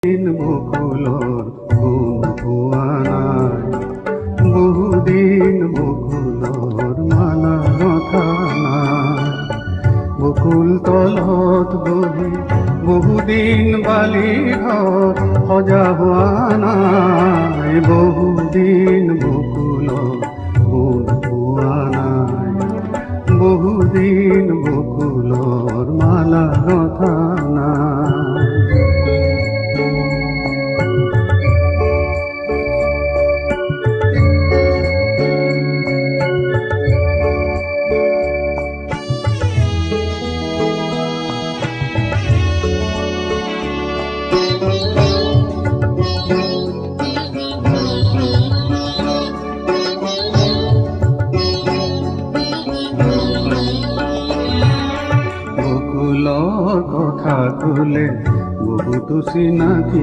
বকুলৰ গুণ পোৱা নাই, বহুদিন বকুলৰ মালা ৰথা নাই। বকুল তলত বহি বহুদিন বালি ঘৰ সজা হোৱা নাই, বহুদিন বকুলৰ গুণ পোৱা নাই, বহুদিন বকুলৰ মালা ৰথা নাই। বকুলৰ কথা ক'লে বহুতো চিনাকি